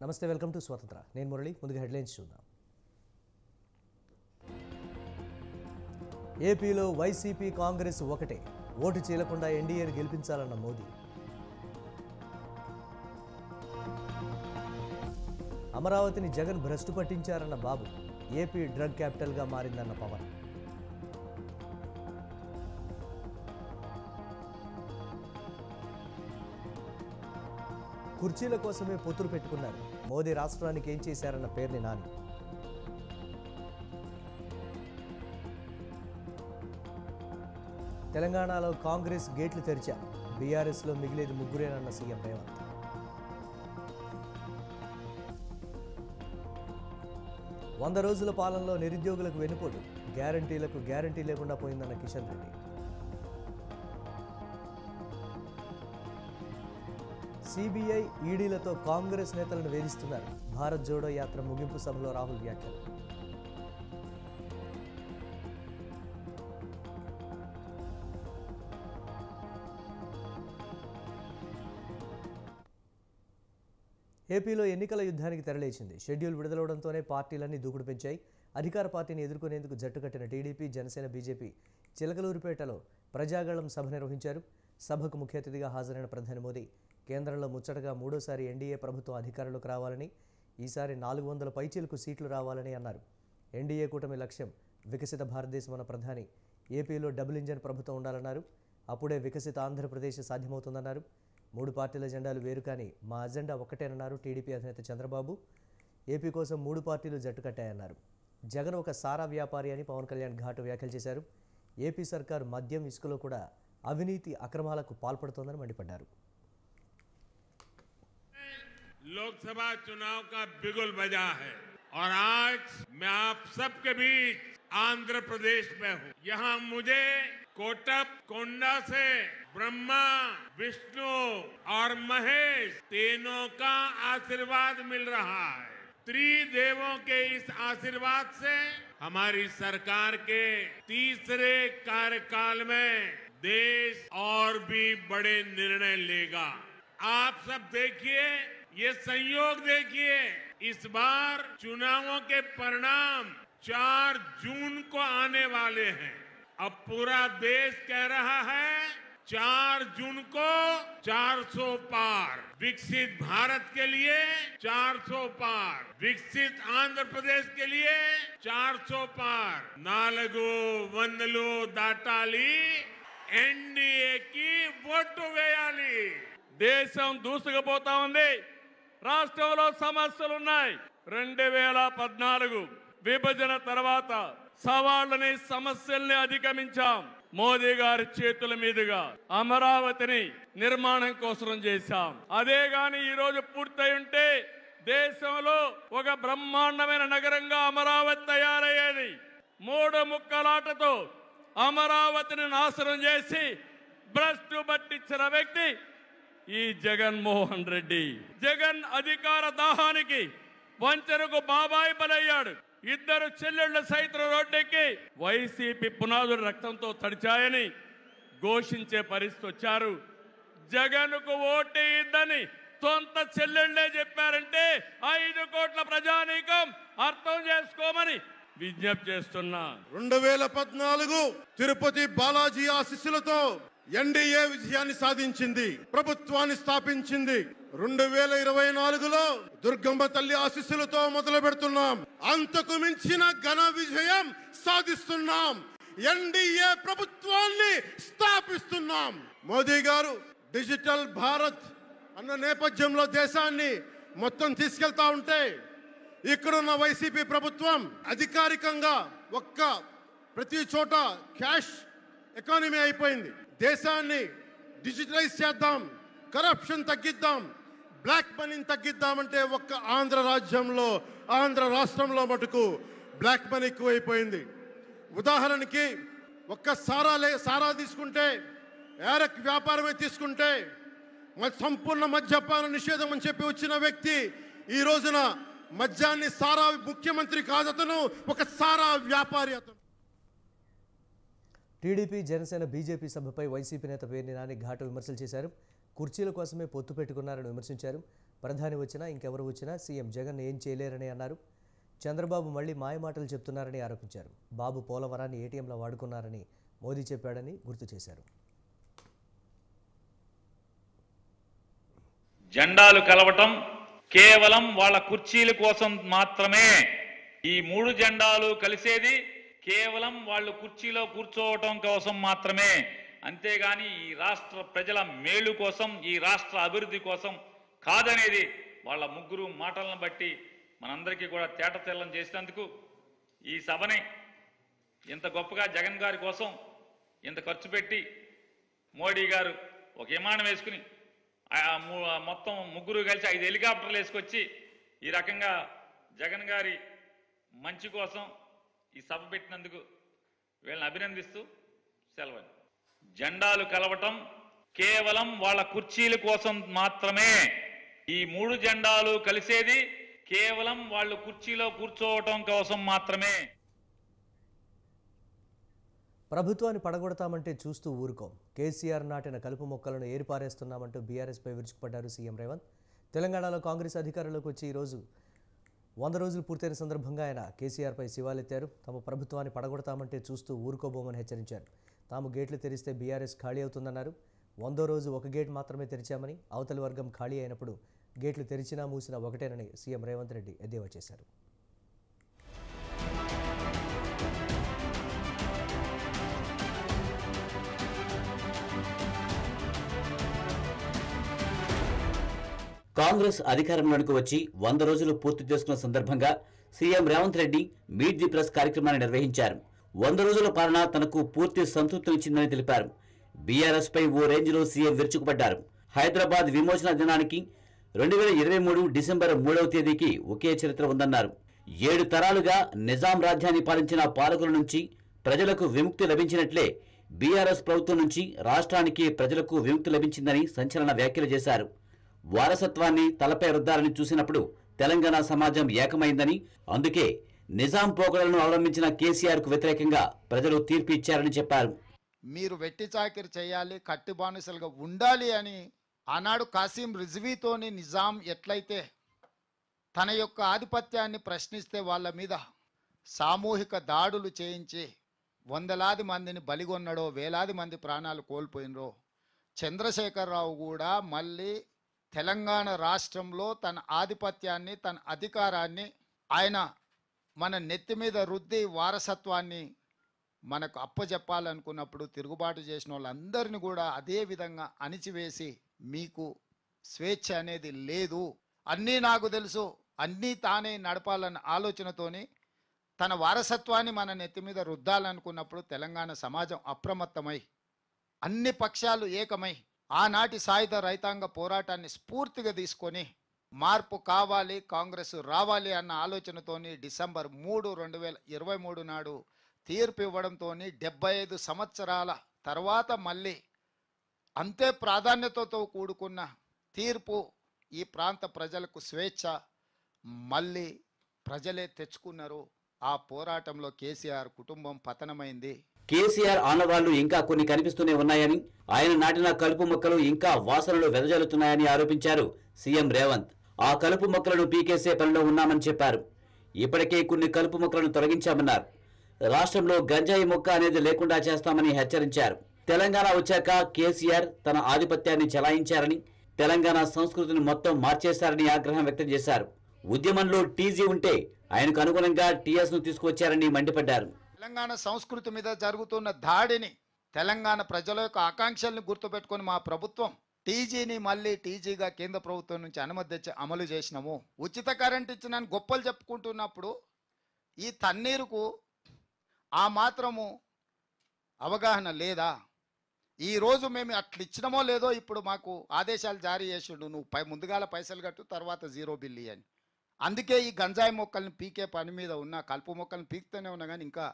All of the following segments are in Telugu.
నమస్తే, వెల్కమ్ టు స్వతంత్ర. నేను మురళి. ముందుగా హెడ్లైన్స్ చూద్దాం. ఏపీలో వైసీపీ కాంగ్రెస్ ఒకటే, ఓటు చీలకుండా ఎన్డీఏను గెలిపించాలన్న మోదీ. అమరావతిని జగన్ భ్రష్టు పట్టించారన్న బాబు. ఏపీ డ్రగ్ క్యాపిటల్గా మారిందన్న పవన్. కుర్చీల కోసమే పొత్తులు పెట్టుకున్నారు. మోదీ రాష్ట్రానికి ఏం చేశారన్న పేర్ని నాని. తెలంగాణలో కాంగ్రెస్ గేట్లు తెరిచారు. బీఆర్ఎస్లో మిగిలేది ముగ్గురేనన్న సీఎం రేవంత్. వంద రోజుల పాలనలో నిరుద్యోగులకు వెనుపోటు, గ్యారంటీలకు గ్యారంటీ లేకుండా పోయిందన్న కిషన్ రెడ్డి. సిబిఐ ఈడీలతో కాంగ్రెస్ నేతలను వేధిస్తున్నారు. భారత్ జోడో యాత్ర ముగింపు సభలో రాహుల్ వ్యాఖ్యలు. ఏపీలో ఎన్నికల యుద్ధానికి తెరలేచింది. షెడ్యూల్ విడుదలవడంతోనే పార్టీలన్నీ దూకుడు పెంచాయి. అధికార పార్టీని ఎదుర్కొనేందుకు జట్టు కట్టిన టీడీపీ, జనసేన, బీజేపీ చిలకలూరిపేటలో ప్రజాగళం సభ నిర్వహించారు. సభకు ముఖ్య అతిథిగా హాజరైన ప్రధాని మోదీ కేంద్రంలో ముచ్చటగా మూడోసారి ఎన్డీఏ ప్రభుత్వం అధికారంలోకి రావాలని, ఈసారి 400 పైచీలకు సీట్లు రావాలని అన్నారు. ఎన్డీఏ కూటమి లక్ష్యం వికసిత భారతదేశం అన్న ప్రధాని ఏపీలో డబుల్ ఇంజన్ ప్రభుత్వం ఉండాలన్నారు. అప్పుడే వికసిత ఆంధ్రప్రదేశ్ సాధ్యమవుతుందన్నారు. 3 పార్టీల జెండాలు వేరు కానీ మా అజెండా ఒక్కటేనన్నారు టీడీపీ అధినేత చంద్రబాబు. ఏపీ కోసం 3 పార్టీలు జట్టు కట్టాయన్నారు. జగన్ ఒక సారా వ్యాపారి అని పవన్ కళ్యాణ్ ఘాటు వ్యాఖ్యలు చేశారు. ఏపీ సర్కార్ మద్యం, ఇసుకలో కూడా అవినీతి అక్రమాలకు పాల్పడుతోందని మండిపడ్డారు. लोकसभा चुनाव का बिगुल बजा है और आज मैं आप सबके बीच आंध्र प्रदेश में हूँ। यहाँ मुझे कोटप कोंडा से ब्रह्मा, विष्णु और महेश तीनों का आशीर्वाद मिल रहा है। त्रिदेवों के इस आशीर्वाद से हमारी सरकार के तीसरे कार्यकाल में देश और भी बड़े निर्णय लेगा। आप सब देखिए, ये संयोग देखिए, इस बार चुनावों के परिणाम 4 जून को आने वाले हैं। अब पूरा देश कह रहा है 4 जून को 400 पार, विकसित भारत के लिए 400 पार, विकसित आंध्र प्रदेश के लिए 400 पार। नालगो वंदलो दाटाली एनडीए की ఓటు వేయాలి. దేశం దూసుకుపోతా ఉంది. రాష్ట్రంలో సమస్యలు ఉన్నాయి. 2014 విభజన తర్వాత సవాళ్ళని, సమస్యల్ని అధిగమించాం. మోదీ గారి చేతుల మీదుగా అమరావతిని నిర్మాణం కోసం చేశాం. అదే గాని ఈ రోజు పూర్తయి ఉంటే దేశంలో ఒక బ్రహ్మాండమైన నగరంగా అమరావతి తయారయ్యేది. 3 ముక్కలాటతో అమరావతిని నాశనం చేసి భ్రష్టు పట్టించిన వ్యక్తి ఈ జగన్మోహన్ రెడ్డి. జగన్ అధికార దాహానికి, వంచనకు బాబాయి బలయ్యాడు. 2 చెల్లెళ్ల సైతం రోడ్డెక్కి వైసీపీ పునాదులు రక్తంతో తడిచాయని ఘోషించే పరిస్థితి వచ్చారు. జగన్కు ఓటేయద్దని సొంత చెల్లెళ్లే చెప్పారంటే 5 కోట్ల ప్రజానీకం అర్థం చేసుకోమని విజ్ఞప్తి చేస్తున్నా. 2014 తిరుపతి బాలాజీ ఆశీస్సులతో ఎన్డీఏ విజయాన్ని సాధించింది, ప్రభుత్వాన్ని స్థాపించింది. 2024లో దుర్గమ్మ తల్లి ఆశీస్సులతో మొదలు పెడుతున్నాం. అంతకు మించిన ఘన విజయం సాధిస్తున్నాం. ఎన్డీఏ ప్రభుత్వాన్ని స్థాపిస్తున్నాం. మోదీ గారు డిజిటల్ భారత్ అన్న నేపథ్యంలో దేశాన్ని మొత్తం తీసుకెళ్తా ఉంటే, ఇక్కడున్న వైసీపీ ప్రభుత్వం అధికారికంగా ప్రతి చోట క్యాష్ ఎకానమీ అయిపోయింది. దేశాన్ని డిజిటలైజ్ చేద్దాం, కరప్షన్ తగ్గిద్దాం, బ్లాక్ మనీని తగ్గిద్దామంటే ఆంధ్ర రాష్ట్రంలో మటుకు బ్లాక్ మనీ ఎక్కువైపోయింది. ఉదాహరణకి సారా తీసుకుంటే, ఏరక్ వ్యాపారమే తీసుకుంటే, సంపూర్ణ మద్యపాన నిషేధం అని చెప్పి వచ్చిన వ్యక్తి ఈ రోజున మద్యాన్ని సారా ముఖ్యమంత్రి కాదు, అతను ఒక సారా వ్యాపారి. అతను టీడీపీ, జనసేన, బీజేపీ సభపై వైసీపీ నేత పేర్ని నాని ఘాటు విమర్శలు చేశారు. కుర్చీల కోసమే పొత్తు పెట్టుకున్నారని విమర్శించారు. ప్రధాని వచ్చినా ఇంకెవరు వచ్చినా సీఎం జగన్ ఏం చేయలేరని అన్నారు. చంద్రబాబు మళ్లీ మాయమాటలు చెప్తున్నారని ఆరోపించారు. బాబు పోలవరాన్ని ఏటీఎంలో వాడుకున్నారని మోదీ చెప్పాడని గుర్తు చేశారు. జెండాలు కలవటం కేవలం వాళ్ళ కుర్చీల కోసం మాత్రమే. ఈ 3 జెండాలు కలిసేది కేవలం వాళ్ళు కుర్చీలో కూర్చోవటం కోసం మాత్రమే. అంతేగాని ఈ రాష్ట్ర ప్రజల మేలు కోసం, ఈ రాష్ట్ర అభివృద్ధి కోసం కాదనేది వాళ్ళ ముగ్గురు మాటలను బట్టి మనందరికీ కూడా తేటతెల్లం చేసినందుకు ఈ సభని ఇంత గొప్పగా జగన్ గారి కోసం ఇంత ఖర్చు పెట్టి మోడీ గారు ఒక విమానం వేసుకుని మొత్తం ముగ్గురు కలిసి 5 హెలికాప్టర్లు వేసుకొచ్చి ఈ రకంగా జగన్ గారి మంచి కోసం ఈ సభ పెట్టినందుకు వీళ్ళని అభినందిస్తూ సెలవు. జెండాలు కలవటం కేవలం వాళ్ళ కుర్చీల కోసం మాత్రమే. ఈ 3 జెండాలు కలిసేది కేవలం వాళ్ళు కుర్చీలో కూర్చోవటం కోసం మాత్రమే. ప్రభుత్వాన్ని పడగొడతామంటే చూస్తూ ఊరుకోం. కేసీఆర్ నాటిన కలుపు మొక్కలను ఏరిపారేస్తున్నామంటూ బీఆర్ఎస్పై విరుచుకుపడ్డారు సీఎం రేవంత్. తెలంగాణలో కాంగ్రెస్ అధికారంలోకి వచ్చి ఈరోజు 100 రోజులు పూర్తయిన సందర్భంగా ఆయన కేసీఆర్పై శివాలెత్తారు. తమ ప్రభుత్వాన్ని పడగొడతామంటే చూస్తూ ఊరుకోబోమని హెచ్చరించారు. తాము గేట్లు తెరిస్తే బీఆర్ఎస్ ఖాళీ అవుతుందన్నారు. 100వ రోజు ఒక గేట్ మాత్రమే తెరిచామని, అవతలి వర్గం ఖాళీ అయినప్పుడు గేట్లు తెరిచినా మూసినా ఒకటేనని సీఎం రేవంత్ రెడ్డి ఎద్దేవా చేశారు. కాంగ్రెస్ అధికారంలోకి వచ్చి 100 రోజులు పూర్తి చేసుకున్న సందర్భంగా CM Revanth Reddy meet the press కార్యక్రమాన్ని నిర్వహించారు. 100 రోజుల పాలన తనకు పూర్తి సంతృప్తినిచ్చిందని తెలిపారు. బీఆర్ఎస్ పై ఓ రేంజ్లో సీఎం విరుచుకుపడ్డారు. హైదరాబాద్ విమోచన దినానికి 2023 డిసెంబర్ 3వ తేదీకి ఒకే చరిత్ర ఉందన్నారు. 7 తరాలుగా నిజాం రాజ్యాన్ని పాలించిన పాలకుల నుంచి ప్రజలకు విముక్తి లభించినట్లే బీఆర్ఎస్ ప్రభుత్వం నుంచి రాష్ట్రానికి ప్రజలకు విముక్తి లభించిందని సంచలన వ్యాఖ్యలు చేశారు. వారసత్వాన్ని తలపై రుద్దాలని చూసినప్పుడు తెలంగాణ సమాజం ఏకమైందని, అందుకే నిజాం పోకడలను అవలంబించిన కేసీఆర్ కు వ్యతిరేకంగా ప్రజలు తీర్పు ఇచ్చారని చెప్పారు. మీరు వెట్టి చాకిరి చేయాలి, కట్టి బానిసలుగా ఉండాలి అని ఆనాడు కాసిం రిజ్వీతోని నిజాం ఎట్లయితే తన యొక్క ఆధిపత్యాన్ని ప్రశ్నిస్తే వాళ్ళ మీద సామూహిక దాడులు చేయించి వందలాది మందిని బలిగొన్నడో, వేలాది మంది ప్రాణాలు కోల్పోయినరో, చంద్రశేఖరరావు కూడా మళ్ళీ తెలంగాణ రాష్ట్రంలో తన ఆధిపత్యాన్ని, తన అధికారాన్ని ఆయన మన నెత్తి మీద రుద్ది వారసత్వాన్ని మనకు అప్పచెప్పాలనుకున్నప్పుడు తిరుగుబాటు చేసిన వాళ్ళందరినీ కూడా అదే విధంగా అణిచివేసి మీకు స్వేచ్ఛ అనేది లేదు, అన్నీ నాకు తెలుసు, అన్నీ తానే నడపాలన్న ఆలోచనతోని తన వారసత్వాన్ని మన నెత్తి మీద రుద్దాలనుకున్నప్పుడు తెలంగాణ సమాజం అప్రమత్తమై అన్ని పక్షాలు ఏకమై ఆనాటి సాయుధ రైతాంగ పోరాటాన్ని స్ఫూర్తిగా తీసుకొని మార్పు కావాలి, కాంగ్రెస్ రావాలి అన్న ఆలోచనతోని డిసెంబర్ 3, 2023 నాడు తీర్పు ఇవ్వడంతో 75 సంవత్సరాల తర్వాత మళ్ళీ అంతే ప్రాధాన్యతతో కూడుకున్న తీర్పు ఈ ప్రాంత ప్రజలకు స్వేచ్ఛ మళ్ళీ ప్రజలే తెచ్చుకున్నారు. ఆ పోరాటంలో కేసీఆర్ కుటుంబం పతనమైంది. కేసీఆర్ ఆనవాళ్లు ఇంకా కొన్ని కనిపిస్తూనే ఉన్నాయని, ఆయన నాటిన కలుపు మొక్కలు ఇంకా వాసనలు వెదజల్లుతున్నాయని ఆరోపించారు సీఎం రేవంత్. ఆ కలుపు మొక్కలను పీకేసే పనిలో ఉన్నామని చెప్పారు. ఇప్పటికే కొన్ని కలుపు మొక్కలను తొలగించామన్నారు. రాష్ట్రంలో గంజాయి మొక్క అనేది లేకుండా చేస్తామని హెచ్చరించారు. తెలంగాణ వచ్చాక కేసీఆర్ తన ఆధిపత్యాన్ని చెలాయించారని, తెలంగాణ సంస్కృతిని మొత్తం మార్చేశారని ఆగ్రహం వ్యక్తం చేశారు. ఉద్యమంలో టీజీ ఉంటే ఆయనకు అనుగుణంగా టీఎస్ ను తీసుకువచ్చారని మండిపడ్డారు. తెలంగాణ సంస్కృతి మీద జరుగుతున్న దాడిని, తెలంగాణ ప్రజల యొక్క ఆకాంక్షల్ని గుర్తుపెట్టుకొని మా ప్రభుత్వం టీజీని మళ్ళీ టీజీగా కేంద్ర ప్రభుత్వం నుంచి అనుమతి తెచ్చి అమలు చేసినాము. ఉచిత కరెంట్ ఇచ్చిన గొప్పలు చెప్పుకుంటున్నప్పుడు ఈ తన్నీరుకు ఆ మాత్రము అవగాహన లేదా? ఈరోజు మేము అట్లా ఇచ్చినామో లేదో ఇప్పుడు మాకు ఆదేశాలు జారీ చేసిండు, నువ్వు ముందుగాల పైసలు కట్టు, తర్వాత 0 బిల్లు అని. అందుకే ఈ గంజాయి మొక్కల్ని పీకే పని మీద ఉన్న, కలుపు మొక్కల్ని పీకుతూనే ఉన్నా కానీ ఇంకా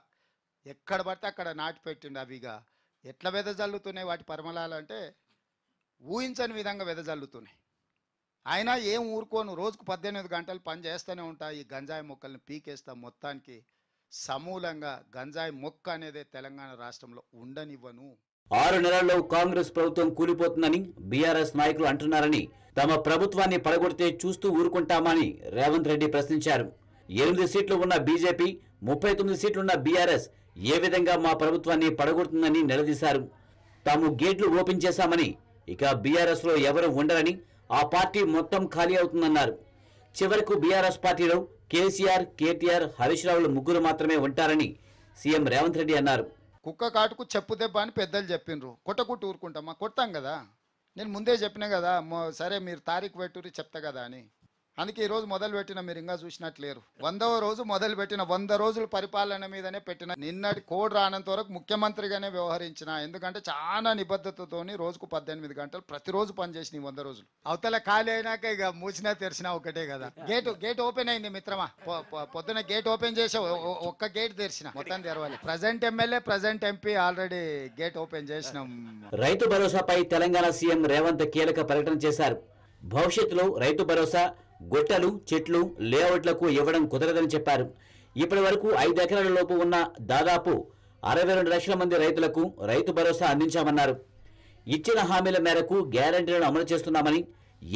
ఎక్కడ పడితే అక్కడ నాటి పెట్టిండు. అవిగా ఎట్లా వెదజల్లుతున్నాయి వాటి పరిమళాలంటే ఊహించని విధంగా వెదజల్లుతున్నాయి. అయినా ఏం ఊరుకోను, రోజుకు 18 గంటలు పని చేస్తూనే ఉంటా. ఈ గంజాయి మొక్కల్ని పీకేస్తా, మొత్తానికి సమూలంగా గంజాయి మొక్క అనేది తెలంగాణ రాష్ట్రంలో ఉండనివ్వను. 6 నెలల్లో కాంగ్రెస్ ప్రభుత్వం కూలిపోతుందని బీఆర్ఎస్ నాయకులు అంటున్నారని తమ ప్రభుత్వాన్ని పడగొడితే చూస్తూ ఊరుకుంటామని రేవంత్ రెడ్డి ప్రశ్నించారు. 8 సీట్లు ఉన్న బీజేపీ, 39 సీట్లున్న బీఆర్ఎస్ ఏ విధంగా మా ప్రభుత్వాన్ని పడగొడుతుందని నిలదీశారు. తాము గేట్లు ఓపెన్ చేశామని, ఇక బీఆర్ఎస్లో ఎవరు ఉండరని, ఆ పార్టీ మొత్తం ఖాళీ అవుతుందన్నారు. చివరకు బీఆర్ఎస్ పార్టీలో కేసీఆర్, కేటీఆర్, హరీష్ రావులు ముగ్గురు మాత్రమే ఉంటారని సీఎం రేవంత్ రెడ్డి అన్నారు. కుక్క కాటుకు చెప్పు దెబ్బ అని పెద్దలు చెప్పిండ్రు. కొట్టకుట్టు ఊరుకుంటామా? కొడతాం కదా. నేను ముందే చెప్పినా కదా, సరే మీరు తారీఖు పెట్టుర్రి చెప్తా కదా అని. అందుకే ఈరోజు మొదలుపెట్టిన, మీరు ఇంకా చూసినట్లేరు. 100వ రోజు మొదలుపెట్టిన, 100 రోజుల పరిపాలన మీదనే పెట్టిన. నిన్నటి కోడ్ రానంత వరకు ముఖ్యమంత్రిగానే వ్యవహరించిన. ఎందుకంటే చాలా నిబద్ధతతోని రోజుకు 18 గంటలు ప్రతిరోజు పనిచేసిన 100 రోజులు. అవతల ఖాళీ అయినాక ఇక మూసినా తెరిచినా ఒకటే కదా. గేట్ ఓపెన్ అయింది మిత్రమా. పొద్దున గేట్ ఓపెన్ చేసి ఒక్క గేట్ తెరిచిన, మొత్తం తెరవాలి. Present MLA, present MP already gate open చేసినాం. రైతు భరోసాపై తెలంగాణ సీఎం రేవంత్ కీలక ప్రకటన చేశారు. భవిష్యత్తులో రైతు భరోసా గొట్టలు, చెట్లు, లేఅవుట్లకు ఇవ్వడం కుదరదని చెప్పారు. ఇప్పటి వరకు 5 ఎకరాల లోపు ఉన్న దాదాపు 62 లక్షల మంది రైతులకు రైతు భరోసా అందించామన్నారు. ఇచ్చిన హామీల మేరకు గ్యారంటీలను అమలు చేస్తున్నామని,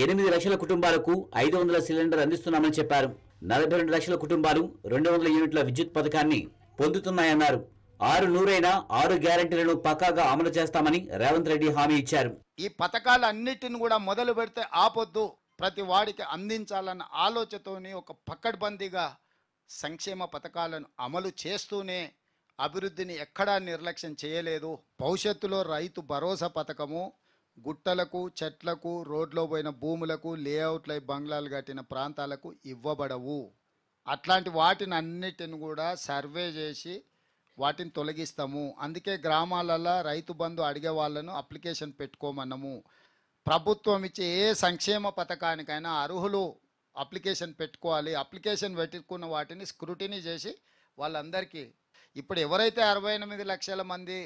8 లక్షల కుటుంబాలకు 500 సిలిండర్ అందిస్తున్నామని చెప్పారు. 42 లక్షల కుటుంబాలు 200 యూనిట్ల విద్యుత్ పథకాన్ని పొందుతున్నాయన్నారు. 6 గ్యారంటీలను పక్కాగా అమలు చేస్తామని రేవంత్ రెడ్డి హామీ ఇచ్చారు. ఈ పథకాలన్నిటిని కూడా మొదలు పెడితే ఆపొద్దు, ప్రతి వాడికి అందించాలన్న ఆలోచనతోని ఒక పకడ్బందీగా సంక్షేమ పథకాలను అమలు చేస్తూనే అభివృద్ధిని ఎక్కడా నిర్లక్ష్యం చేయలేదు. భవిష్యత్తులో రైతు భరోసా పథకము గుట్టలకు, చెట్లకు, రోడ్లో పోయిన భూములకు, లేఅవుట్లై బంగ్లాలు కట్టిన ప్రాంతాలకు ఇవ్వబడవు. అట్లాంటి వాటిని అన్నిటిని కూడా సర్వే చేసి వాటిని తొలగిస్తాము. అందుకే గ్రామాలలో రైతు బంధు అడిగే వాళ్ళను అప్లికేషన్ పెట్టుకోమన్నాము. ప్రభుత్వం ఇచ్చే ఏ సంక్షేమ పథకానికైనా అర్హులు అప్లికేషన్ పెట్టుకోవాలి. అప్లికేషన్ పెట్టుకున్న వాటిని స్క్రూటినీ చేసి వాళ్ళందరికీ, ఇప్పుడు ఎవరైతే 68 లక్షల మంది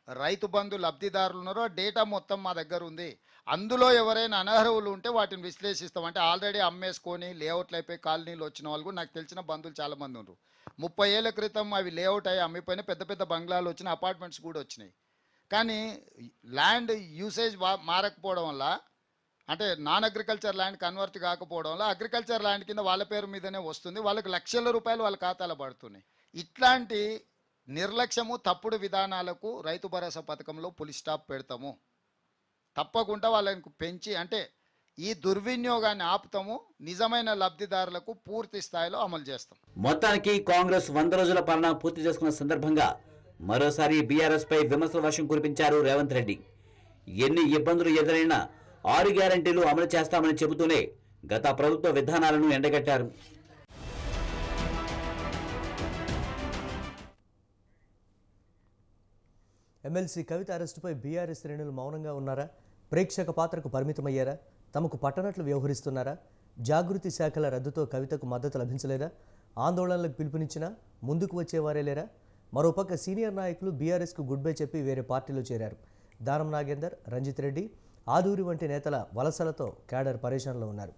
రైతు బంధు లబ్ధిదారులు ఉన్నారో డేటా మొత్తం మా దగ్గర ఉంది. అందులో ఎవరైనా అనర్హులు ఉంటే వాటిని విశ్లేషిస్తాం. అంటే ఆల్రెడీ అమ్మేసుకొని లేఅవుట్లు అయిపోయి కాలనీలు వచ్చిన వాళ్ళు కూడా నాకు తెలిసిన బంధువులు చాలామంది ఉన్నారు. 30 ఏళ్ల క్రితం అవి లేఅవుట్ అయ్యి అమ్మిపోయినా, పెద్ద పెద్ద బంగ్లాలు వచ్చినాయి, అపార్ట్మెంట్స్ కూడా వచ్చినాయి. కానీ ల్యాండ్ యూసేజ్ మారకపోవడం వల్ల, అంటే నాన్ అగ్రికల్చర్ ల్యాండ్ కన్వర్ట్ కాకపోవడం వల్ల అగ్రికల్చర్ ల్యాండ్ కింద వాళ్ళ పేరు మీదనే వస్తుంది. వాళ్ళకి లక్షల రూపాయలు వాళ్ళ ఖాతాలో పడుతున్నాయి. ఇట్లాంటి నిర్లక్ష్యము, తప్పుడు విధానాలకు రైతు భరోసా పథకంలో పులి స్టాప్ పెడతాము. తప్పకుండా వాళ్ళని పెంచి, అంటే ఈ దుర్వినియోగాన్ని ఆపుతాము. నిజమైన లబ్ధిదారులకు పూర్తి స్థాయిలో అమలు చేస్తాం. మొత్తానికి కాంగ్రెస్ 100 రోజుల పాలన పూర్తి చేసుకున్న సందర్భంగా మరోసారి బీఆర్ఎస్ పై విమర్శల వర్షం కురిపించారు రేవంత్ రెడ్డి. ఎన్ని ఇబ్బందులు ఎదురైనా 6 గ్యారంటీలు అమలు చేస్తామని చెబుతూనే గత ప్రభుత్వ విధానాలను ఎండగట్టారు. ఎమ్మెల్సీ కవిత అరెస్టుపై బీఆర్ఎస్ శ్రేణులు మౌనంగా ఉన్నారా? ప్రేక్షక పాత్రకు పరిమితమయ్యారా? తమకు పట్టనట్లు వ్యవహరిస్తున్నారా? జాగృతి శాఖల రద్దుతో కవితకు మద్దతు లభించలేదా? ఆందోళనలకు పిలుపునిచ్చినా ముందుకు వచ్చేవారే లేరా? మరోపక్క సీనియర్ నాయకులు బీఆర్ఎస్కు గుడ్ బై చెప్పి వేరే పార్టీలో చేరారు. దానం నాగేందర్, రంజిత్ రెడ్డి, ఆదూరి వంటి నేతల వలసలతో క్యాడర్ పరేషాన్లో ఉన్నారు.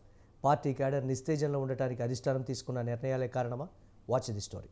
పార్టీ క్యాడర్ నిస్తేజంలో ఉండటానికి అధిష్టానం తీసుకున్న నిర్ణయాలే కారణమా? Watch the story.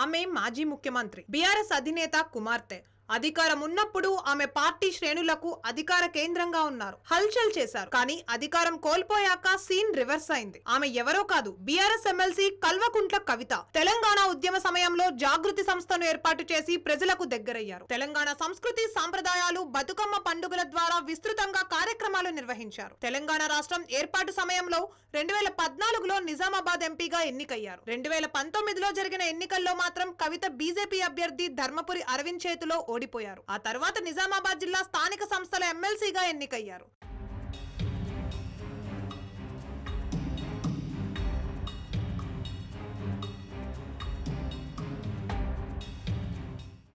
ఆమె మాజీ ముఖ్యమంత్రి, బీఆర్ఎస్ అధినేత కుమార్తె. అధికారం ఉన్నప్పుడు ఆమె పార్టీ శ్రేణులకు అధికార కేంద్రంగా ఉన్నారు, హల్చల్ చేశారు. కానీ అధికారం కోల్పోయాక సీన్ రివర్స్ అయింది. ఆమె ఎవరో కాదు, బీఆర్ఎస్ ఎమ్మెల్సీ కల్వకుంట్ల కవిత. తెలంగాణ ఉద్యమ సమయంలో జాగృతి సంస్థను ఏర్పాటు చేసి ప్రజలకు దగ్గరయ్యారు. తెలంగాణ సంస్కృతి, సాంప్రదాయాలు, బతుకమ్మ పండుగల ద్వారా విస్తృతంగా కార్యక్రమాలు నిర్వహించారు. తెలంగాణ రాష్ట్రం ఏర్పాటు సమయంలో 2014లో నిజామాబాద్ ఎంపీగా ఎన్నికయ్యారు. 2019లో జరిగిన ఎన్నికల్లో మాత్రం కవిత బీజేపీ అభ్యర్థి ధర్మపురి అరవింద్ చేతిలో ఓడిపోయారు. ఆ తర్వాత నిజామాబాద్ జిల్లా స్థానిక సంస్థల ఎమ్మెల్సీగా ఎన్నికయ్యారు.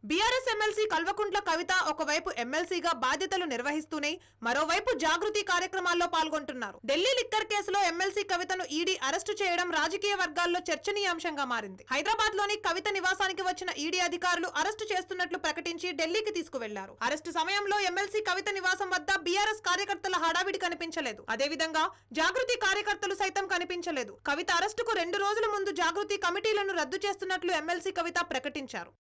బీఆర్ఎస్ ఎమ్మెల్సీ కల్వకుంట్ల కవిత ఒకవైపు ఎమ్మెల్సీగా బాధ్యతలు నిర్వహిస్తూనే మరోవైపు జాగృతి కార్యక్రమాల్లో పాల్గొంటున్నారు. ఢిల్లీ లిక్కర్ కేసులో ఎమ్మెల్సీ కవితను ఈడీ అరెస్టు చేయడం రాజకీయ వర్గాల్లో చర్చనీయాంశంగా మారింది. హైదరాబాద్ లోని కవిత నివాసానికి వచ్చిన ఈడీ అధికారులు అరెస్టు చేస్తున్నట్లు ప్రకటించి ఢిల్లీకి తీసుకువెళ్లారు. అరెస్టు సమయంలో ఎమ్మెల్సీ కవిత నివాసం వద్ద బీఆర్ఎస్ కార్యకర్తల హడావిడి కనిపించలేదు. అదేవిధంగా జాగృతి కార్యకర్తలు సైతం కనిపించలేదు. కవిత అరెస్టుకు 2 రోజుల ముందు జాగృతి కమిటీలను రద్దు చేస్తున్నట్లు ఎమ్మెల్సీ కవిత ప్రకటించారు.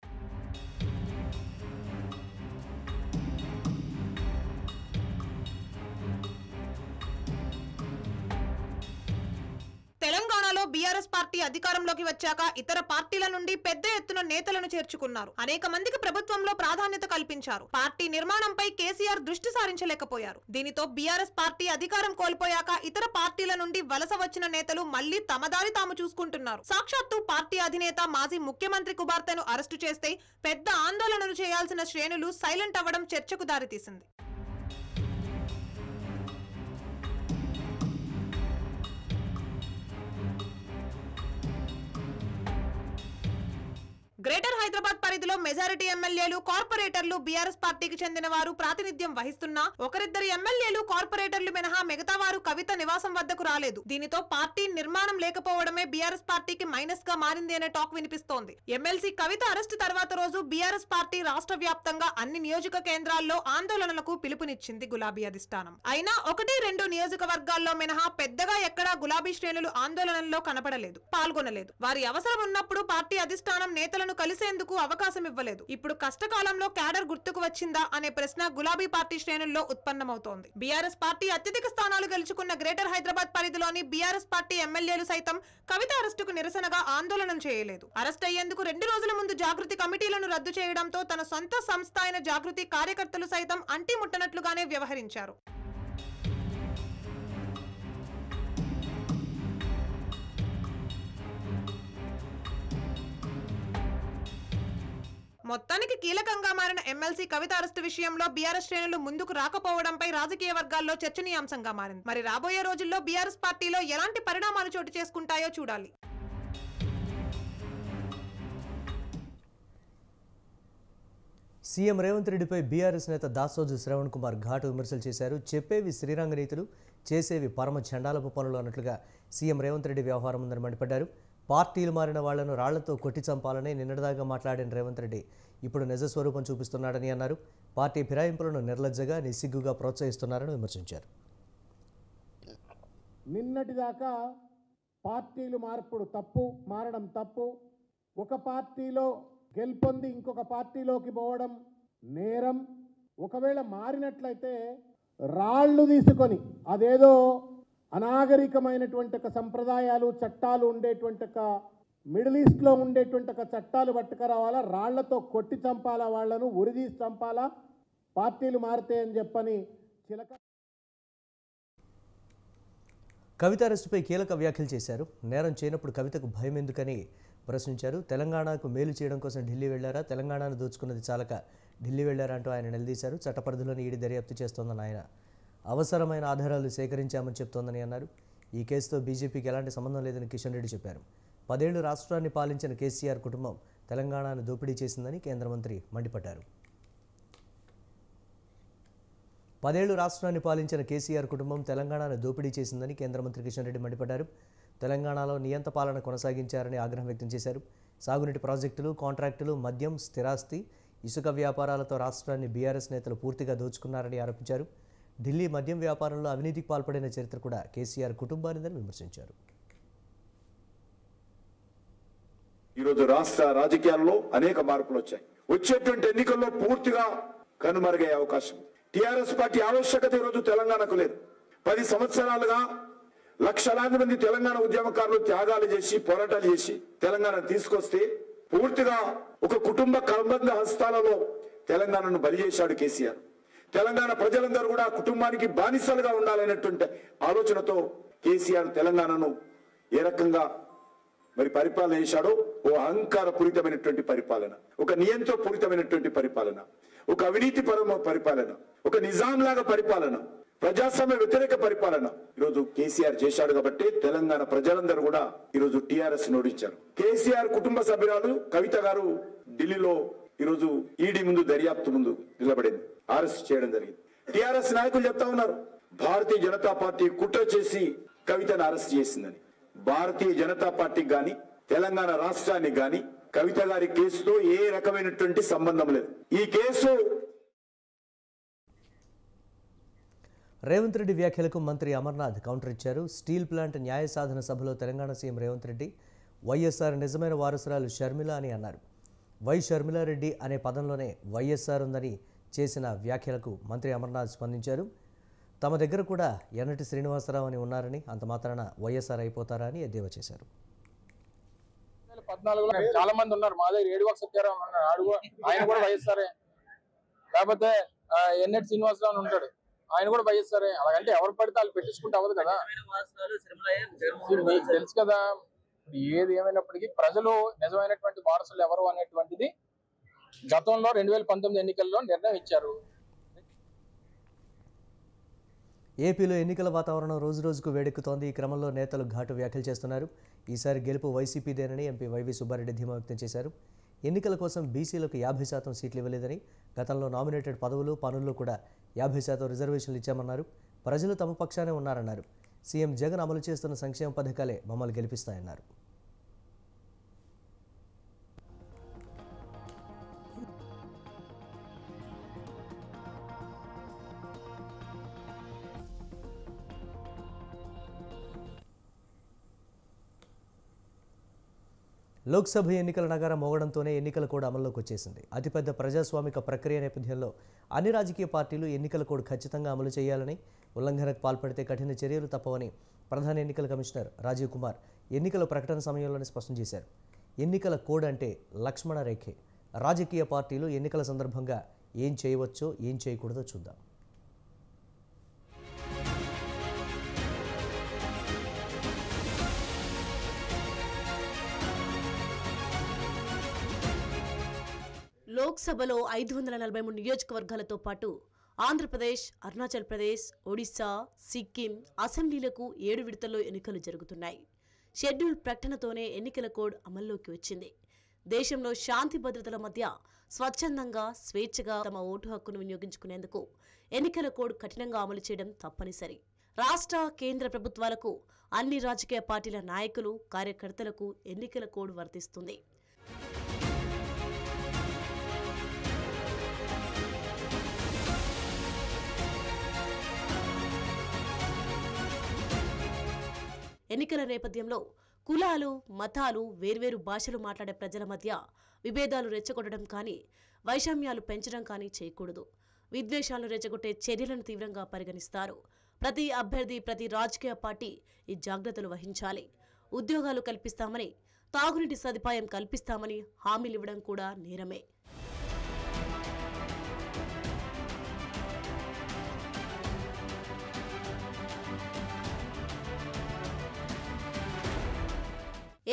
తెలంగాణలో బీఆర్ఎస్ పార్టీ అధికారంలోకి వచ్చాక ఇతర పార్టీల నుండి పెద్ద ఎత్తున నేతలను చేర్చుకున్నారు. అనేక మందికి ప్రభుత్వంలో ప్రాధాన్యత కల్పించారు. పార్టీ నిర్మాణంపై కేసీఆర్ దృష్టి సారించలేకపోయారు. దీనితో బీఆర్ఎస్ పార్టీ అధికారం కోల్పోయాక ఇతర పార్టీల నుండి వలస వచ్చిన నేతలు మళ్లీ తమ దారి తాము చూసుకుంటున్నారు. సాక్షాత్తు పార్టీ అధినేత మాజీ ముఖ్యమంత్రి కుమార్తెను అరెస్టు చేస్తే పెద్ద ఆందోళనలు చేయాల్సిన శ్రేణులు సైలెంట్ అవ్వడం చర్చకు దారితీసింది. గ్రేటర్ హైదరాబాద్ పరిధిలో మెజారిటీ ఎమ్మెల్యేలు, కార్పొరేటర్లు బీఆర్ఎస్ పార్టీకి చెందిన వారు ప్రాతినిధ్యం వహిస్తున్నా ఒకరిద్దరు ఎమ్మెల్యేలు, కార్పొరేటర్లు మినహా మిగతా వారు కవిత నివాసం వద్దకు రాలేదు. దీనితో పార్టీ నిర్మాణం లేకపోవడమే బీఆర్ఎస్ పార్టీకి మైనస్ గా మారింది అనే టాక్ వినిపిస్తోంది. ఎమ్మెల్సీ కవిత అరెస్టు తర్వాత రోజు బీఆర్ఎస్ పార్టీ రాష్ట్ర వ్యాప్తంగా అన్ని నియోజక కేంద్రాల్లో ఆందోళనలకు పిలుపునిచ్చింది గులాబీ అధిష్టానం. అయినా 1-2 నియోజకవర్గాల్లో మినహా పెద్దగా ఎక్కడా గులాబీ శ్రేణులు ఆందోళనల్లో కనపడలేదు, పాల్గొనలేదు. వారి అవసరం ఉన్నప్పుడు పార్టీ అధిష్టానం నేతలను కలిసేందుకు అవకాశం ఇవ్వలేదు. ఇప్పుడు కష్టకాలంలో క్యాడర్ గుర్తుకు వచ్చిందా అనే ప్రశ్న గులాబీ పార్టీ శ్రేణుల్లో ఉత్పన్నమవుతోంది. బీఆర్ఎస్ పార్టీ అత్యధిక స్థానాలు గెలుచుకున్న గ్రేటర్ హైదరాబాద్ పరిధిలోని బీఆర్ఎస్ పార్టీ ఎమ్మెల్యేలు సైతం కవిత అరెస్టుకు నిరసనగా ఆందోళనలు చేయలేదు. అరెస్ట్ అయ్యేందుకు 2 రోజుల ముందు జాగృతి కమిటీలను రద్దు చేయడంతో తన సొంత సంస్థ అయిన జాగృతి కార్యకర్తలు సైతం అంటి ముట్టనట్లుగానే వ్యవహరించారు. మొత్తానికి కీలకంగా మారిన ఎమ్మెల్సీ కవిత అరెస్టు విషయంలో బీఆర్ఎస్ శ్రేణులు ముందుకు రాకపోవడంపై రాజకీయ వర్గాల్లో చర్చనీయాంశంగా మారింది. మరి రాబోయే రోజుల్లో బీఆర్ఎస్ పార్టీలో ఎలాంటి పరిణామాలు చోటు చేసుకుంటాయో చూడాలి. సీఎం రేవంత్ రెడ్డిపై బీఆర్ఎస్ నేత దాసోజు శ్రవణ్ కుమార్ ఘాటు విమర్శలు చేశారు. చెప్పేవి శ్రీరంగ నీతులు, చేసేవి పరమ చండాలపు పనులు అన్నట్లుగా సీఎం రేవంత్ రెడ్డి వ్యవహారం ఉందని మండిపడ్డారు. పార్టీలు మారిన వాళ్లను రాళ్లతో కొట్టి చంపాలని నిన్నటిదాకా మాట్లాడిన రేవంత్ రెడ్డి ఇప్పుడు నిజస్వరూపం చూపిస్తున్నాడని అన్నారు. పార్టీ ఫిరాయింపులను నిర్లజ్జగా, నిస్సిగ్గుగా ప్రోత్సహిస్తున్నారని విమర్శించారు. నిన్నటిదాకా పార్టీలు మార్పుడు తప్పు, మారడం తప్పు, ఒక పార్టీలో గెలుపొంది ఇంకొక పార్టీలోకి పోవడం నేరం, ఒకవేళ మారినట్లయితే రాళ్ళు తీసుకొని అదేదో అనాగరికమైనటువంటి ఒక సంప్రదాయాలు, చట్టాలు ఉండేటువంటి ఒక మిడిల్ ఈస్ట్లో ఉండేటువంటి ఒక చట్టాలు పట్టుకురావాలా, రాళ్లతో కొట్టి చంపాలా, వాళ్లను ఉరిదీసి చంపాలా, పార్టీలు మారుతాయని చెప్పని చిలక. కవిత అరెస్టుపై కీలక వ్యాఖ్యలు చేశారు. నేరం చేయనప్పుడు కవితకు భయం ఎందుకని ప్రశ్నించారు. తెలంగాణకు మేలు చేయడం కోసం ఢిల్లీ వెళ్లారా, తెలంగాణను దోచుకున్నది చాలక ఢిల్లీ వెళ్లారా అంటూ ఆయన నిలదీశారు. చట్టపరిధిలోని ఈడీ దర్యాప్తు చేస్తోందని ఆయన అవసరమైన ఆధారాలు సేకరించామని చెప్తోందని అన్నారు. ఈ కేసుతో బీజేపీకి ఎలాంటి సంబంధం లేదని కిషన్ రెడ్డి చెప్పారు. 10 ఏళ్లు రాష్ట్రాన్ని పాలించిన కేసీఆర్ కుటుంబం తెలంగాణను దోపిడీ చేసిందని కేంద్ర మంత్రి మండిపడ్డారు. 10 ఏళ్లు రాష్ట్రాన్ని పాలించిన కేసీఆర్ కుటుంబం తెలంగాణను దోపిడీ చేసిందని కేంద్ర మంత్రి కిషన్ రెడ్డి మండిపడ్డారు. తెలంగాణలో నియంత పాలన కొనసాగించారని ఆగ్రహం వ్యక్తం చేశారు. సాగునీటి ప్రాజెక్టులు, కాంట్రాక్టులు, మద్యం, స్థిరాస్తి, ఇసుక వ్యాపారాలతో రాష్ట్రాన్ని బీఆర్ఎస్ నేతలు పూర్తిగా దోచుకున్నారని ఆరోపించారు. ఢిల్లీ మద్యం వ్యాపారంలో అవినీతికి పాల్పడిన చరిత్ర కూడా కేసీఆర్ కుటుంబానిదని విమర్శించారు. ఈరోజు రాష్ట్ర రాజకీయాల్లో అనేక మార్పులు వచ్చాయి. వచ్చేటువంటి ఎన్నికల్లో పూర్తిగా కనుమరుగయ్యే అవకాశం. టీఆర్ఎస్ పార్టీ ఆవశ్యకత ఈరోజు తెలంగాణకు లేదు. 10 సంవత్సరాలుగా లక్షలాది మంది తెలంగాణ ఉద్యమకారులు త్యాగాలు చేసి, పోరాటాలు చేసి తెలంగాణను తీసుకొస్తే పూర్తిగా ఒక కుటుంబ కబంధ హస్తాలలో తెలంగాణను బలి చేశాడు కేసీఆర్. తెలంగాణ ప్రజలందరూ కూడా కుటుంబానికి బానిసలుగా ఉండాలనేటువంటి ఆలోచనతో కేసీఆర్ తెలంగాణను ఏ రకంగా మరి పరిపాలన చేశాడో, ఓ అహంకార పూరితమైనటువంటి పరిపాలన, ఒక నియంత్ర పూరితమైనటువంటి పరిపాలన, ఒక అవినీతి పరమ పరిపాలన, ఒక నిజాం లాగా పరిపాలన, ప్రజాస్వామ్య వ్యతిరేక పరిపాలన ఈరోజు కేసీఆర్ చేశాడు. కాబట్టి తెలంగాణ ప్రజలందరూ కూడా ఈరోజు టీఆర్ఎస్ ఓడించారు. కేసీఆర్ కుటుంబ సభ్యురాలు కవిత గారు ఢిల్లీలో ఈరోజు ఈడీ ముందు, దర్యాప్తు ముందు నిలబడింది, అరెస్ట్ చేయడం జరిగింది. టిఆర్ఎస్ నాయకులు చెప్తా ఉన్నారు భారతీయ జనతా పార్టీ కుట్ర చేసి కవితను అరెస్ట్ చేసిందని. భారతీయ జనతా పార్టీకి గాని తెలంగాణ రాష్ట్రానికి గాని కవిత గారి కేసుతో ఏ రకమైనటువంటి సంబంధం లేదు. ఈ కేసు రేవంత్ రెడ్డి వ్యాఖ్యలకు మంత్రి అమర్నాథ్ కౌంటర్ ఇచ్చారు. స్టీల్ ప్లాంట్ న్యాయ సాధన సభలో తెలంగాణ సీఎం రేవంత్ రెడ్డి వైఎస్ఆర్ నిజమైన వారసురాలు షర్మిల అని అన్నారు. వై షర్మిలారెడ్డి అనే పదంలోనే వైఎస్ఆర్ ఉందని చేసిన వ్యాఖ్యలకు మంత్రి అమర్నాథ్ స్పందించారు. తమ దగ్గర కూడా ఎన్నటి శ్రీనివాసరావు అని ఉన్నారని, అంత మాత్రాన వైఎస్ఆర్ అయిపోతారా అని ఎద్దేవా చేశారు. 2014లో చాలా మంది ఉన్నారు, మా దగ్గర ఏడువాక సత్యారావు ఉన్నాడు, ఆయన కూడా వైఎస్ఆరే. లేకపోతే ఎన్నటి శ్రీనివాసరావు ఉంటాడు, ఆయన కూడా వైఎస్ఆరే. అలాగంటే ఎవరు పడితే వాళ్ళు పెట్టించుకుంటే అవ్వదు కదా. మీకు తెలుసు కదా, ఏది ఏమైనప్పటికీ ప్రజలు నిజమైనటువంటి వారసులు ఎవరు అనేటువంటిది గతంలో 2019 ఎన్నికల్లో నిర్ణయం ఇచ్చారు. ఏపీలో ఎన్నికల వాతావరణం రోజు రోజుకు వేడెక్కుతోంది. ఈ క్రమంలో నేతలు ఘాటు వ్యాఖ్యలు చేస్తున్నారు. ఈసారి గెలుపు వైసీపీదేనని ఎంపీ వైవి సుబ్బారెడ్డి ధీమా వ్యక్తం చేశారు. ఎన్నికల కోసం బీసీలకు 50% సీట్లు ఇవ్వలేదని, గతంలో నామినేటెడ్ పదవులు, పనుల్లో కూడా 50% రిజర్వేషన్లు ఇచ్చామన్నారు. ప్రజలు తమ పక్షానే ఉన్నారన్నారు. సీఎం జగన్ అమలు చేస్తున్న సంక్షేమ పథకాలే మమ్మల్ని గెలిపిస్తాయన్నారు. లోక్సభ ఎన్నికల నగారం మోగడంతోనే ఎన్నికల కోడ్ అమల్లోకి వచ్చేసింది. అతిపెద్ద ప్రజాస్వామిక ప్రక్రియ నేపథ్యంలో అన్ని రాజకీయ పార్టీలు ఎన్నికల కోడ్ ఖచ్చితంగా అమలు చేయాలని, ఉల్లంఘనకు పాల్పడితే కఠిన చర్యలు తప్పవని ప్రధాన ఎన్నికల కమిషనర్ రాజీవ్ కుమార్ ఎన్నికల ప్రకటన సమయంలోనే స్పష్టం చేశారు. ఎన్నికల కోడ్ అంటే లక్ష్మణ రేఖే. రాజకీయ పార్టీలు ఎన్నికల సందర్భంగా ఏం చేయవచ్చో, ఏం చేయకూడదో చూద్దాం. లోక్సభలో 543 నియోజకవర్గాలతో పాటు ఆంధ్రప్రదేశ్, అరుణాచల్ ప్రదేశ్, ఒడిశా, సిక్కిం అసెంబ్లీలకు 7 విడతల్లో ఎన్నికలు జరుగుతున్నాయి. షెడ్యూల్ ప్రకటనతోనే ఎన్నికల కోడ్ అమల్లోకి వచ్చింది. దేశంలో శాంతి భద్రతల మధ్య స్వచ్ఛందంగా, స్వేచ్ఛగా తమ ఓటు హక్కును వినియోగించుకునేందుకు ఎన్నికల కోడ్ కఠినంగా అమలు చేయడం తప్పనిసరి. రాష్ట్ర, కేంద్ర ప్రభుత్వాలకు, అన్ని రాజకీయ పార్టీల నాయకులు, కార్యకర్తలకు ఎన్నికల కోడ్ వర్తిస్తుంది. ఎన్నికల నేపథ్యంలో కులాలు, మతాలు, వేర్వేరు భాషలు మాట్లాడే ప్రజల మధ్య విభేదాలు రెచ్చగొట్టడం కానీ, వైషమ్యాలు పెంచడం కానీ చేయకూడదు. విద్వేషాలను రెచ్చగొట్టే చర్యలను తీవ్రంగా పరిగణిస్తారు. ప్రతి అభ్యర్థి, ప్రతి రాజకీయ పార్టీ ఈ జాగ్రత్తలు వహించాలి. ఉద్యోగాలు కల్పిస్తామని, తాగునీటి సదుపాయం కల్పిస్తామని హామీలు ఇవ్వడం కూడా నేరమే.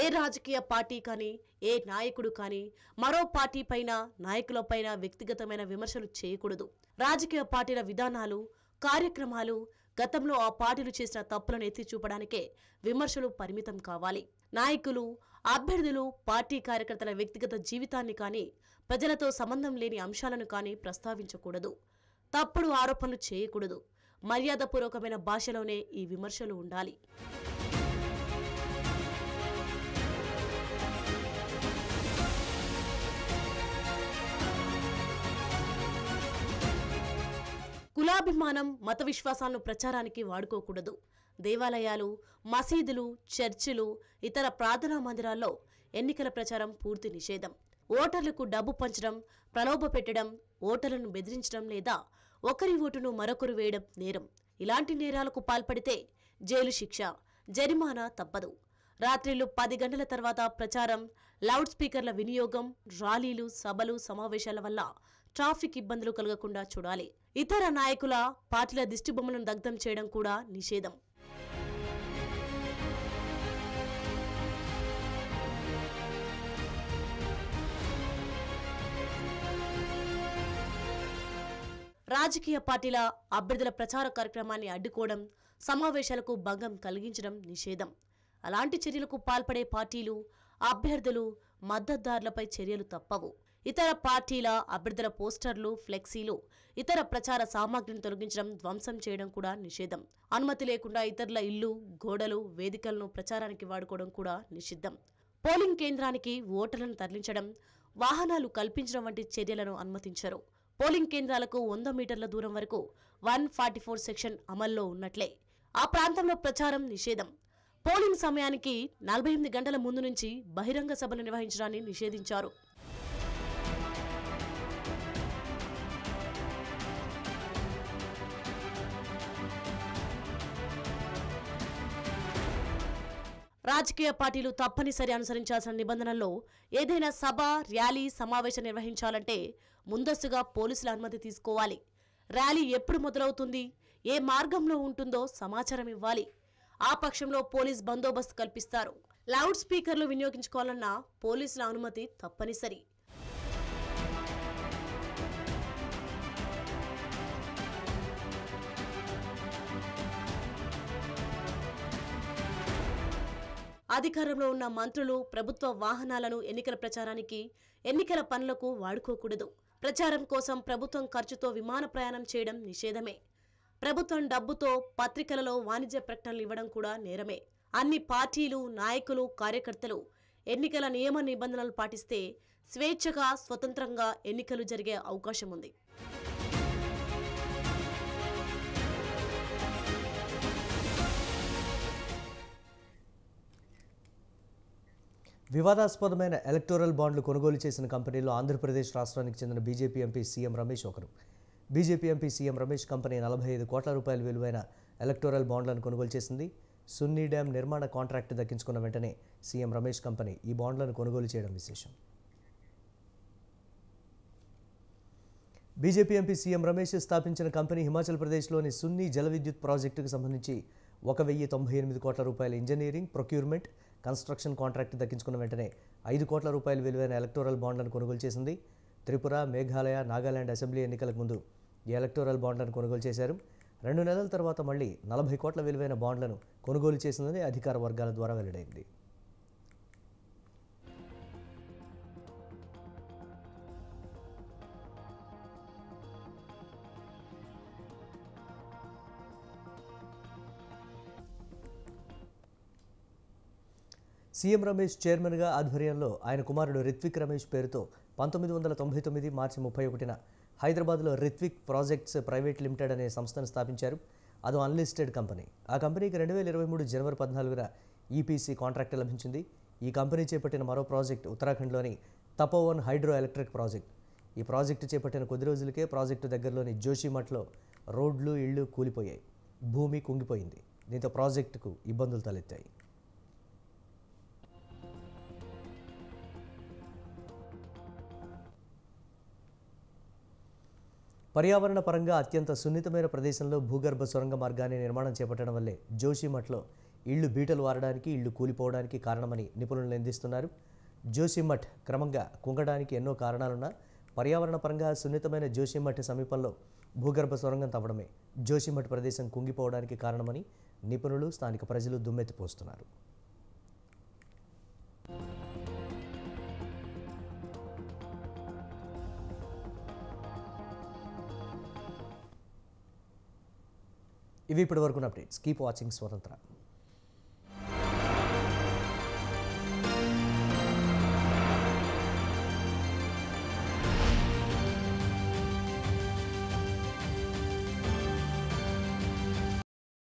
ఏ రాజకీయ పార్టీ కానీ, ఏ నాయకుడు కానీ మరో పార్టీ పైన, నాయకులపైన వ్యక్తిగతమైన విమర్శలు చేయకూడదు. రాజకీయ పార్టీల విధానాలు, కార్యక్రమాలు, గతంలో ఆ పార్టీలు చేసిన తప్పులను ఎత్తి చూపడానికే విమర్శలు పరిమితం కావాలి. నాయకులు, అభ్యర్థులు, పార్టీ కార్యకర్తల వ్యక్తిగత జీవితాన్ని కానీ, ప్రజలతో సంబంధం లేని అంశాలను కానీ ప్రస్తావించకూడదు. తప్పుడు ఆరోపణలు చేయకూడదు. మర్యాదపూర్వకమైన భాషలోనే ఈ విమర్శలు ఉండాలి. కులాభిమానం, మత విశ్వాసాలను ప్రచారానికి వాడుకోకూడదు. దేవాలయాలు, మసీదులు, చర్చిలు, ఇతర ప్రార్థనా మందిరాల్లో ఎన్నికల ప్రచారం పూర్తి నిషేధం. ఓటర్లకు డబ్బు పంచడం, ప్రలోభ పెట్టడం, ఓటర్లను బెదిరించడం లేదా ఒకరి ఓటును మరొకరు వేయడం నేరం. ఇలాంటి నేరాలకు పాల్పడితే జైలు శిక్ష, జరిమానా తప్పదు. రాత్రిళ్లు 10 గంటల తర్వాత ప్రచారం, లౌడ్ స్పీకర్ల వినియోగం, ర్యాలీలు, సభలు, సమావేశాల వల్ల ట్రాఫిక్ ఇబ్బందులు కలగకుండా చూడాలి. ఇతర నాయకుల, పార్టీల దిష్టిబొమ్మలను దగ్ధం చేయడం కూడా నిషేధం. రాజకీయ పార్టీల అభ్యర్థుల ప్రచార కార్యక్రమాన్ని అడ్డుకోవడం, సమావేశాలకు భంగం కలిగించడం నిషేధం. అలాంటి చర్యలకు పాల్పడే పార్టీలు, అభ్యర్థులు, మద్దతుదారులపై చర్యలు తప్పవు. ఇతర పార్టీల అభ్యర్థుల పోస్టర్లు, ఫ్లెక్సీలు, ఇతర ప్రచార సామాగ్రిని తొలగించడం, ధ్వంసం చేయడం కూడా నిషేధం. అనుమతి లేకుండా ఇతరుల ఇల్లు, గోడలు, వేదికలను ప్రచారానికి వాడుకోవడం కూడా నిషిద్ధం. పోలింగ్ కేంద్రానికి ఓటర్లను తరలించడం, వాహనాలు కల్పించడం వంటి చర్యలను అనుమతించరు. పోలింగ్ కేంద్రాలకు 100 మీటర్ల దూరం వరకు 144 సెక్షన్ అమల్లో ఉన్నట్లే ఆ ప్రాంతంలో ప్రచారం నిషేధం. పోలింగ్ సమయానికి 48 గంటల ముందు నుంచి బహిరంగ సభలు నిర్వహించడాన్ని నిషేధించారు. రాజకీయ పార్టీలు తప్పనిసరి అనుసరించాల్సిన నిబంధనల్లో ఏదైనా సభ, ర్యాలీ, సమావేశం నిర్వహించాలంటే ముందస్తుగా పోలీసుల అనుమతి తీసుకోవాలి. ర్యాలీ ఎప్పుడు మొదలవుతుంది, ఏ మార్గంలో ఉంటుందో సమాచారం ఇవ్వాలి. ఆ పక్షంలో పోలీస్ బందోబస్తు కల్పిస్తారు. లౌడ్ స్పీకర్లు వినియోగించుకోవాలన్న పోలీసుల అనుమతి తప్పనిసరి. అధికారంలో ఉన్న మంత్రులు ప్రభుత్వ వాహనాలను ఎన్నికల ప్రచారానికి, ఎన్నికల పనులకు వాడుకోకూడదు. ప్రచారం కోసం ప్రభుత్వం ఖర్చుతో విమాన ప్రయాణం చేయడం నిషేధమే. ప్రభుత్వం డబ్బుతో పత్రికలలో వాణిజ్య ప్రకటనలు ఇవ్వడం కూడా నేరమే. అన్ని పార్టీలు, నాయకులు, కార్యకర్తలు ఎన్నికల నియమ నిబంధనలు పాటిస్తే స్వేచ్ఛగా, స్వతంత్రంగా ఎన్నికలు జరిగే అవకాశం ఉంది. వివాదాస్పదమైన ఎలక్టోరల్ బాండ్లు కొనుగోలు చేసిన కంపెనీలో ఆంధ్రప్రదేశ్ రాష్ట్రానికి చెందిన బీజేపీ ఎంపీ సీఎం రమేష్ ఒకరు. BJP MP CM Ramesh company 45 కోట్ల రూపాయల విలువైన ఎలక్టోరల్ బాండ్లను కొనుగోలు చేసింది. సున్నీ డ్యాం నిర్మాణ కాంట్రాక్టు దక్కించుకున్న వెంటనే సీఎం రమేష్ కంపెనీ ఈ బాండ్లను కొనుగోలు చేయడం విశేషం. బీజేపీ ఎంపీ సీఎం రమేష్ స్థాపించిన కంపెనీ హిమాచల్ ప్రదేశ్లోని సున్నీ జల విద్యుత్ ప్రాజెక్టుకు సంబంధించి 1098 కోట్ల రూపాయల ఇంజనీరింగ్, ప్రొక్యూర్మెంట్, కన్స్ట్రక్షన్ కాంట్రాక్టు దక్కించుకున్న వెంటనే 5 కోట్ల రూపాయల విలువైన ఎలక్టోరల్ బాండ్లను కొనుగోలు చేసింది. త్రిపుర, మేఘాలయ, నాగాలాండ్ అసెంబ్లీ ఎన్నికలకు ముందు ఈ ఎలక్టోరల్ బాండ్లను కొనుగోలు చేశారు. 2 నెలల తర్వాత మళ్లీ 40 కోట్ల విలువైన బాండ్లను కొనుగోలు చేసిందని అధికార వర్గాల ద్వారా వెల్లడైంది. సీఎం రమేష్ చైర్మన్గా ఆధ్వర్యంలో ఆయన కుమారుడు రిత్విక్ రమేష్ పేరుతో 1999 మార్చి 31న హైదరాబాద్లో రిత్విక్ ప్రాజెక్ట్స్ ప్రైవేట్ లిమిటెడ్ అనే సంస్థను స్థాపించారు. అది అన్లిస్టెడ్ కంపెనీ. ఆ కంపెనీకి 2023 జనవరి 14న ఈపీసీ కాంట్రాక్ట్ లభించింది. ఈ కంపెనీ చేపట్టిన మరో ప్రాజెక్టు ఉత్తరాఖండ్లోని తపోవన్ హైడ్రో ఎలక్ట్రిక్ ప్రాజెక్ట్. ఈ ప్రాజెక్టు చేపట్టిన కొద్ది రోజులకే ప్రాజెక్టు దగ్గరలోని జోషిమఠ్లో రోడ్లు, ఇళ్లు కూలిపోయాయి. భూమి కుంగిపోయింది. దీంతో ప్రాజెక్టుకు ఇబ్బందులు తలెత్తాయి. పర్యావరణ పరంగా అత్యంత సున్నితమైన ప్రదేశంలో భూగర్భ సొరంగ మార్గాన్ని నిర్మాణం చేపట్టడం వల్లే జోషిమఠ్లో ఇళ్లు బీటలు వారడానికి, ఇళ్లు కూలిపోవడానికి కారణమని నిపుణులు నిందిస్తున్నారు. జోషిమఠ్ క్రమంగా కుంగడానికి ఎన్నో కారణాలున్నా పర్యావరణ పరంగా సున్నితమైన జోషిమఠ్ సమీపంలో భూగర్భ సొరంగం తవ్వడమే జోషిమఠ్ ప్రదేశం కుంగిపోవడానికి కారణమని నిపుణులు, స్థానిక ప్రజలు దుమ్మెత్తిపోస్తున్నారు. ఇవి ఇప్పటివరకు అప్డేట్స్. కీప్ వాచింగ్ స్వతంత్ర.